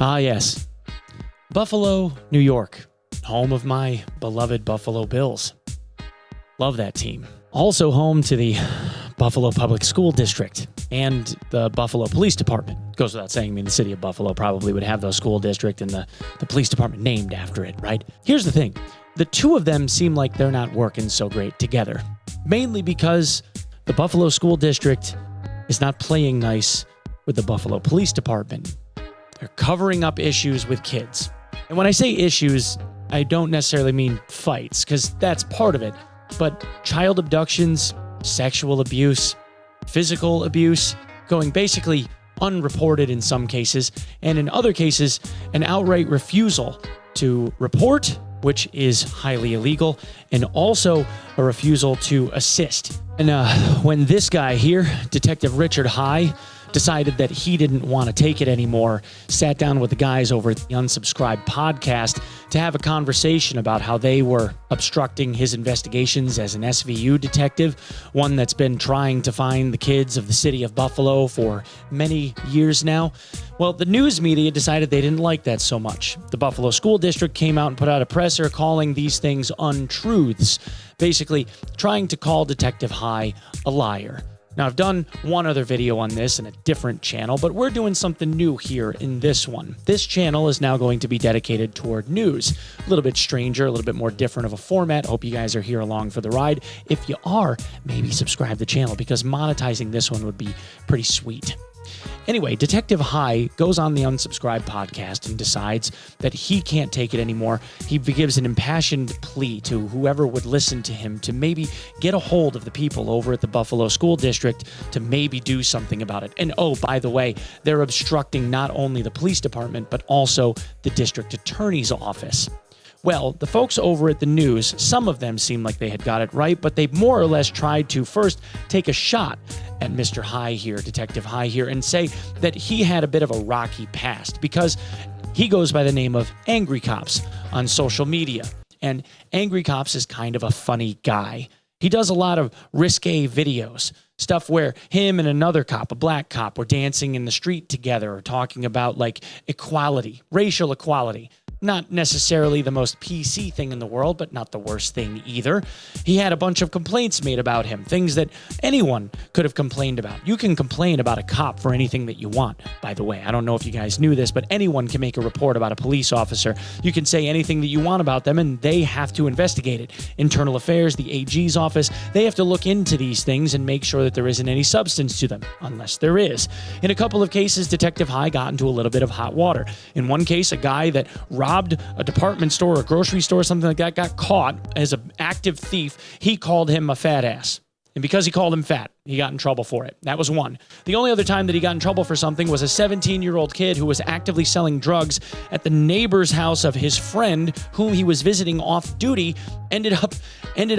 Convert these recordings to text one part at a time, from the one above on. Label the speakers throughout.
Speaker 1: Ah, yes. Buffalo, New York, home of my beloved Buffalo Bills. Love that team. Also home to the Buffalo Public School District and the Buffalo Police Department. Goes without saying, the city of Buffalo probably would have those school district and the police department named after it, right? Here's the thing. The two of them seem like they're not working so great together. Mainly because the Buffalo School District is not playing nice with the Buffalo Police Department. They're covering up issues with kids. And when I say issues, I don't necessarily mean fights, because that's part of it. But child abductions, sexual abuse, physical abuse, going basically unreported in some cases, and in other cases, an outright refusal to report, which is highly illegal, and also a refusal to assist. And when this guy here, Detective Richard High, decided that he didn't want to take it anymore, sat down with the guys over at the Unsubscribed podcast to have a conversation about how they were obstructing his investigations as an SVU detective, one that's been trying to find the kids of the city of Buffalo for many years now. Well, the news media decided they didn't like that so much. The Buffalo School District came out and put out a presser calling these things untruths, basically trying to call Detective High a liar. Now, I've done one other video on this in a different channel, but we're doing something new here in this one. This channel is now going to be dedicated toward news. A little bit stranger, a little bit more different of a format. Hope you guys are here along for the ride. If you are, maybe subscribe to the channel, because monetizing this one would be pretty sweet. Anyway, Detective High goes on the Unsubscribed podcast and decides that he can't take it anymore. He gives an impassioned plea to whoever would listen to him to maybe get a hold of the people over at the Buffalo School District to maybe do something about it. And oh, by the way, they're obstructing not only the police department, but also the district attorney's office. Well, the folks over at the news, some of them seemed like they had got it right, but they more or less tried to first take a shot at Mr. High here, Detective High here, and say that he had a bit of a rocky past because he goes by the name of AngryCops on social media. And AngryCops is kind of a funny guy. He does a lot of risque videos, stuff where him and another cop, a black cop, were dancing in the street together or talking about like equality, racial equality. Not necessarily the most PC thing in the world, but not the worst thing either. He had a bunch of complaints made about him, things that anyone could have complained about. You can complain about a cop for anything that you want, by the way. I don't know if you guys knew this, but anyone can make a report about a police officer. You can say anything that you want about them, and they have to investigate it. Internal Affairs, the AG's office, they have to look into these things and make sure that there isn't any substance to them, unless there is. In a couple of cases, Detective High got into a little bit of hot water. In one case, a guy that robbed a department store or a grocery store or something like that got caught as an active thief. He called him a fat ass. And because he called him fat, he got in trouble for it. That was one. The only other time that he got in trouble for something was a 17-year-old kid who was actively selling drugs at the neighbor's house of his friend, whom he was visiting off duty, ended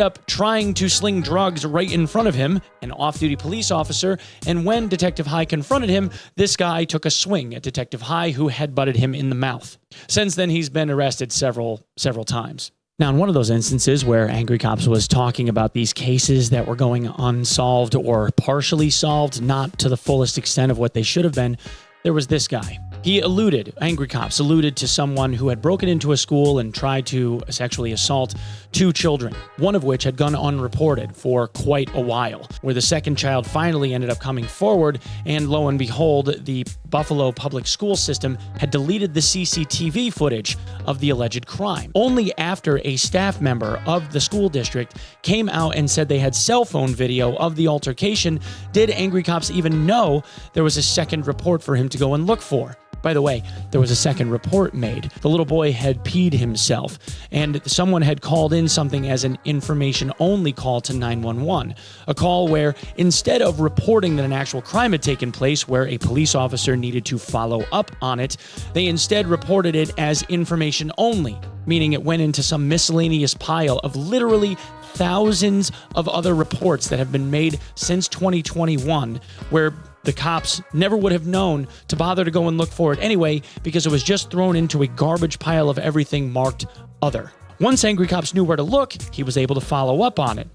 Speaker 1: up trying to sling drugs right in front of him, an off-duty police officer, and when Detective High confronted him, this guy took a swing at Detective High, who headbutted him in the mouth. Since then, he's been arrested several times. Now, in one of those instances where AngryCops was talking about these cases that were going unsolved or partially solved, not to the fullest extent of what they should have been, there was this guy. AngryCops alluded to someone who had broken into a school and tried to sexually assault 2 children, one of which had gone unreported for quite a while, where the second child finally ended up coming forward, and lo and behold, the Buffalo public school system had deleted the CCTV footage of the alleged crime. Only after a staff member of the school district came out and said they had cell phone video of the altercation did AngryCops even know there was a second report for him to go and look for. By the way, there was a second report made. The little boy had peed himself, and someone had called in something as an information-only call to 911, a call where instead of reporting that an actual crime had taken place where a police officer needed to follow up on it, they instead reported it as information-only, meaning it went into some miscellaneous pile of literally thousands of other reports that have been made since 2021, where the cops never would have known to bother to go and look for it anyway, because it was just thrown into a garbage pile of everything marked other. Once AngryCops knew where to look, he was able to follow up on it.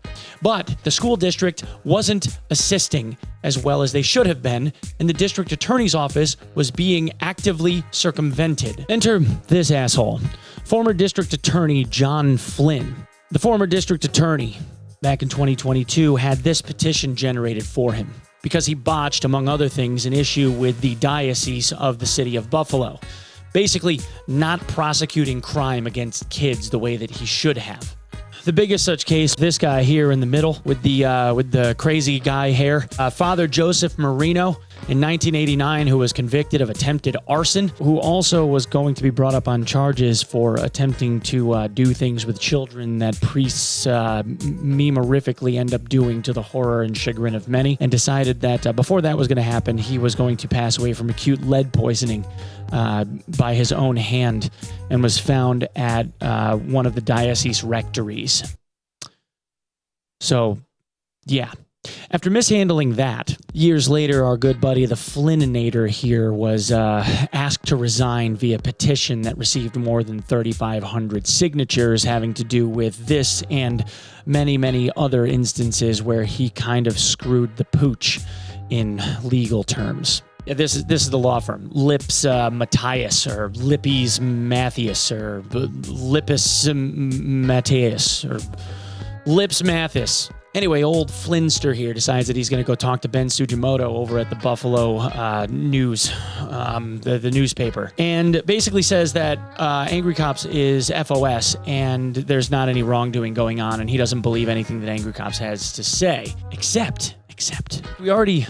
Speaker 1: But the school district wasn't assisting as well as they should have been, and the district attorney's office was being actively circumvented. Enter this asshole, former district attorney John Flynn. The former district attorney, back in 2022, had this petition generated for him because he botched, among other things, an issue with the diocese of the city of Buffalo. Basically, not prosecuting crime against kids the way that he should have. The biggest such case, this guy here in the middle with the crazy guy hair, Father Joseph Marino in 1989, who was convicted of attempted arson, who also was going to be brought up on charges for attempting to do things with children that priests memorifically end up doing to the horror and chagrin of many, and decided that before that was going to happen, he was going to pass away from acute lead poisoning by his own hand, and was found at one of the diocese rectories. So, yeah. After mishandling that, years later, our good buddy, the Flynninator here, was asked to resign via petition that received more than 3,500 signatures, having to do with this and many, many other instances where he kind of screwed the pooch in legal terms. Yeah, this is the law firm, Lips Matthias, or Lippes Matthias, or Lippes Matthias, or Lips Mathis. Anyway, old Flynster here decides that he's going to go talk to Ben Sugimoto over at the Buffalo News, the newspaper, and basically says that AngryCops is FOS and there's not any wrongdoing going on, and he doesn't believe anything that AngryCops has to say, except we already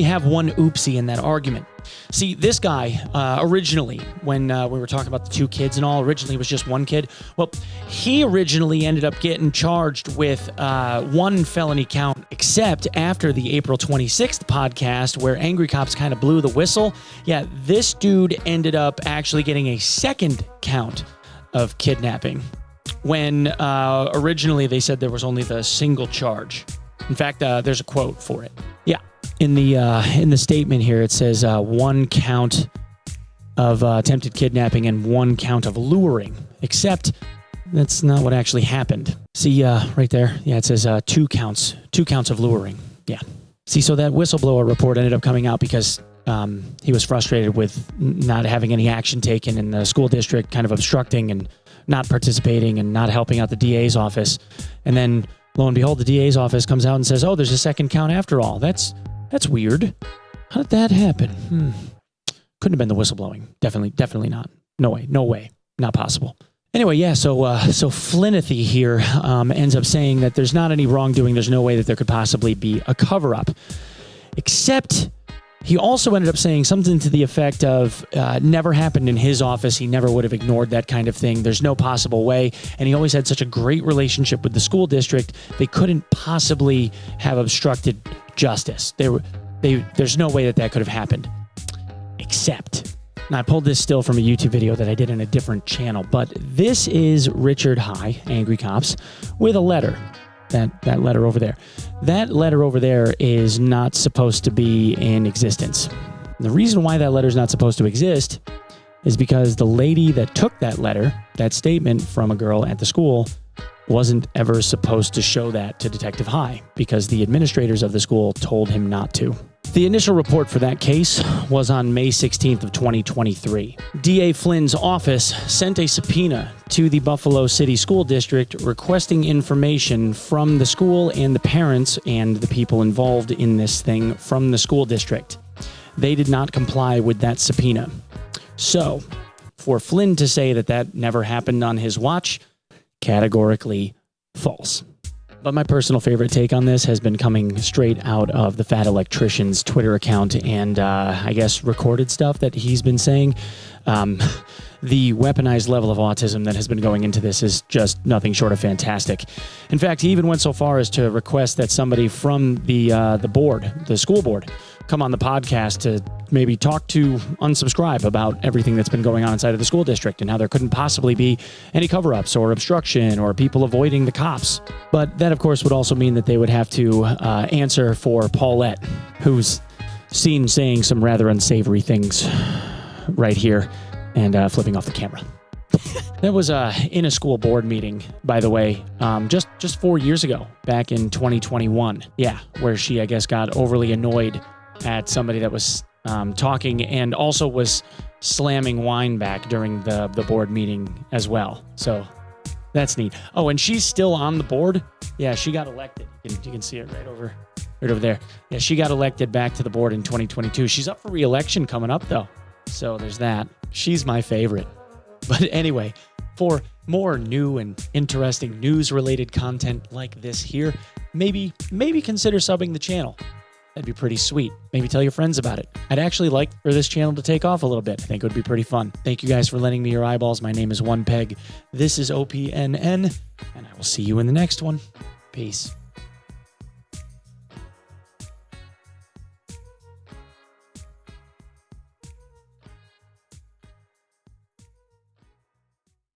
Speaker 1: have one oopsie in that argument. See, this guy, originally, when we were talking about the two kids and all, originally was just one kid. Well, he originally ended up getting charged with one felony count, except after the April 26th podcast where AngryCops kind of blew the whistle. Yeah, this dude ended up actually getting a second count of kidnapping when originally they said there was only the single charge. In fact, there's a quote for it. Yeah. In the statement here, it says one count of attempted kidnapping and one count of luring, except that's not what actually happened. See, right there? Yeah, it says two counts of luring. Yeah. See, so that whistleblower report ended up coming out because he was frustrated with not having any action taken in the school district, kind of obstructing and not participating and not helping out the DA's office. And then, lo and behold, the DA's office comes out and says, oh, there's a second count after all. That's weird. How did that happen? Couldn't have been the whistleblowing. Definitely not. No way. Not possible. Anyway, yeah, so Flynnathy here ends up saying that there's not any wrongdoing. There's no way that there could possibly be a cover-up. Except he also ended up saying something to the effect of never happened in his office. He never would have ignored that kind of thing. There's no possible way. And he always had such a great relationship with the school district. They couldn't possibly have obstructed justice. There's no way that could have happened. Except, and I pulled this still from a YouTube video that I did in a different channel, but this is Richard High, AngryCops, with a letter. That letter over there. That letter over there is not supposed to be in existence. And the reason why that letter is not supposed to exist is because the lady that took that letter, that statement from a girl at the school, wasn't ever supposed to show that to Detective High because the administrators of the school told him not to. The initial report for that case was on May 16th of 2023. DA Flynn's office sent a subpoena to the Buffalo City School District requesting information from the school and the parents and the people involved in this thing from the school district. They did not comply with that subpoena. So, for Flynn to say that never happened on his watch, categorically false. But my personal favorite take on this has been coming straight out of the Fat Electrician's Twitter account and I guess recorded stuff that he's been saying. The weaponized level of autism that has been going into this is just nothing short of fantastic. In fact, he even went so far as to request that somebody from the board, the school board, come on the podcast to maybe talk to Unsubscribe about everything that's been going on inside of the school district and how there couldn't possibly be any cover-ups or obstruction or people avoiding the cops. But that, of course, would also mean that they would have to answer for Paulette, who's seen saying some rather unsavory things right here and flipping off the camera. That was in a school board meeting, by the way, just 4 years ago, back in 2021. Yeah, where she, I guess, got overly annoyed at somebody that was talking and also was slamming wine back during the board meeting as well. So that's neat. Oh, and she's still on the board. Yeah, she got elected. You can see it right over there. Yeah, she got elected back to the board in 2022. She's up for re-election coming up, though. So there's that. She's my favorite. But anyway, for more new and interesting news-related content like this here, maybe consider subbing the channel. That'd be pretty sweet. Maybe tell your friends about it. I'd actually like for this channel to take off a little bit. I think it would be pretty fun. Thank you guys for lending me your eyeballs. My name is One Peg. This is OPNN, and I will see you in the next one. Peace.